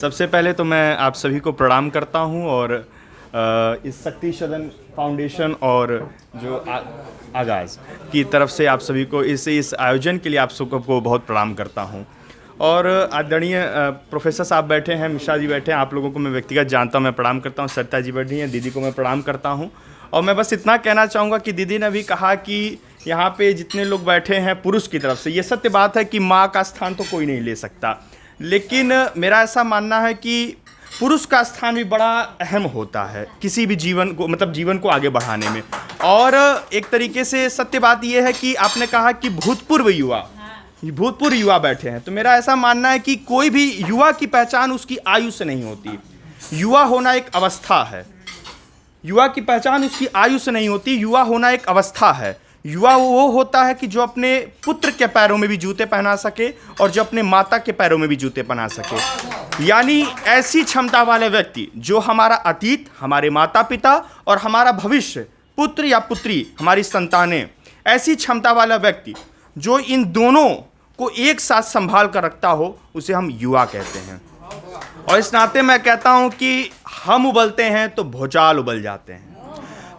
सबसे पहले तो मैं आप सभी को प्रणाम करता हूं और इस शक्ति सदन फाउंडेशन और जो आगाज़ की तरफ से आप सभी को इस आयोजन के लिए आप सबको बहुत प्रणाम करता हूं। और आदरणीय प्रोफेसर साहब बैठे हैं, मिश्रा जी बैठे हैं, आप लोगों को मैं व्यक्तिगत जानता हूं, मैं प्रणाम करता हूं। सरिता जी बैठी हैं, दीदी को मैं प्रणाम करता हूं। और मैं बस इतना कहना चाहूँगा कि दीदी ने भी कहा कि यहाँ पे जितने लोग बैठे हैं पुरुष की तरफ से, ये सत्य बात है कि माँ का स्थान तो कोई नहीं ले सकता, लेकिन मेरा ऐसा मानना है कि पुरुष का स्थान भी बड़ा अहम होता है किसी भी जीवन को, मतलब जीवन को आगे बढ़ाने में। और एक तरीके से सत्य बात यह है कि आपने कहा कि भूतपूर्व युवा बैठे हैं, तो मेरा ऐसा मानना है कि कोई भी युवा की पहचान उसकी आयु से नहीं होती। युवा होना एक अवस्था है, युवा की पहचान उसकी आयु से नहीं होती, युवा होना एक अवस्था है। युवा वो होता है कि जो अपने पुत्र के पैरों में भी जूते पहना सके और जो अपने माता के पैरों में भी जूते पहना सके, यानी ऐसी क्षमता वाले व्यक्ति जो हमारा अतीत, हमारे माता पिता और हमारा भविष्य, पुत्र या पुत्री, हमारी संतानें, ऐसी क्षमता वाला व्यक्ति जो इन दोनों को एक साथ संभाल कर रखता हो, उसे हम युवा कहते हैं। और इस नाते मैं कहता हूं कि हम उबलते हैं तो भूचाल उबल जाते हैं,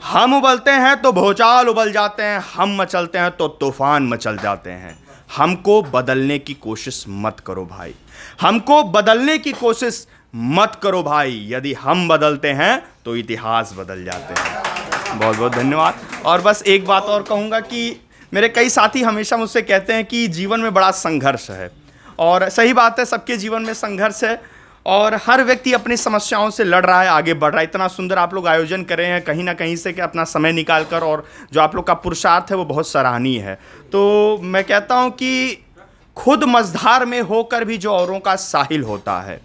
हम उबलते हैं तो भूचाल उबल जाते हैं, हम मचलते हैं तो तूफान मचल जाते हैं। हमको बदलने की कोशिश मत करो भाई, हमको बदलने की कोशिश मत करो भाई। यदि हम बदलते हैं तो इतिहास बदल जाते हैं। बहुत बहुत धन्यवाद। और बस एक बात और कहूँगा कि मेरे कई साथी हमेशा मुझसे कहते हैं कि जीवन में बड़ा संघर्ष है, और सही बात है, सबके जीवन में संघर्ष है और हर व्यक्ति अपनी समस्याओं से लड़ रहा है, आगे बढ़ रहा है। इतना सुंदर आप लोग आयोजन कर रहे हैं कहीं ना कहीं से कि अपना समय निकाल कर, और जो आप लोग का पुरुषार्थ है वो बहुत सराहनीय है। तो मैं कहता हूँ कि खुद मझधार में होकर भी जो औरों का साहिल होता है,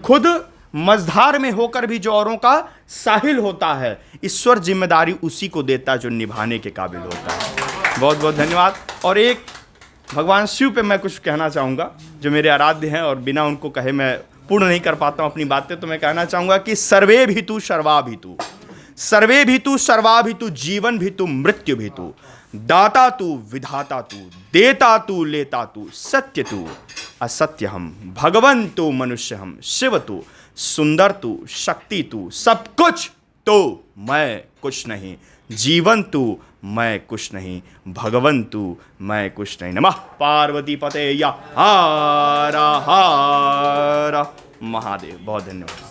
खुद मझधार में होकर भी जो औरों का साहिल होता है, ईश्वर जिम्मेदारी उसी को देता है जो निभाने के काबिल होता है। बहुत बहुत धन्यवाद। और एक भगवान शिव पे मैं कुछ कहना चाहूँगा जो मेरे आराध्य हैं, और बिना उनको कहे मैं पूर्ण नहीं कर पाता हूँ अपनी बातें। तो मैं कहना चाहूँगा कि सर्वे भीतु सर्वा भीतु, सर्वे भीतु सर्वा भीतु, जीवन भीतु मृत्यु भीतु, दाता तू विधाता तू, देता तू लेता तू, सत्य तू असत्य हम, भगवन तू मनुष्य हम, शिव तू सुंदर तू, शक्ति तू, सब कुछ तो मैं कुछ नहीं, जीवन तू मैं कुछ नहीं, भगवन तू मैं कुछ नहीं। नमः पार्वती पते या हर हर महादेव। बहुत धन्यवाद।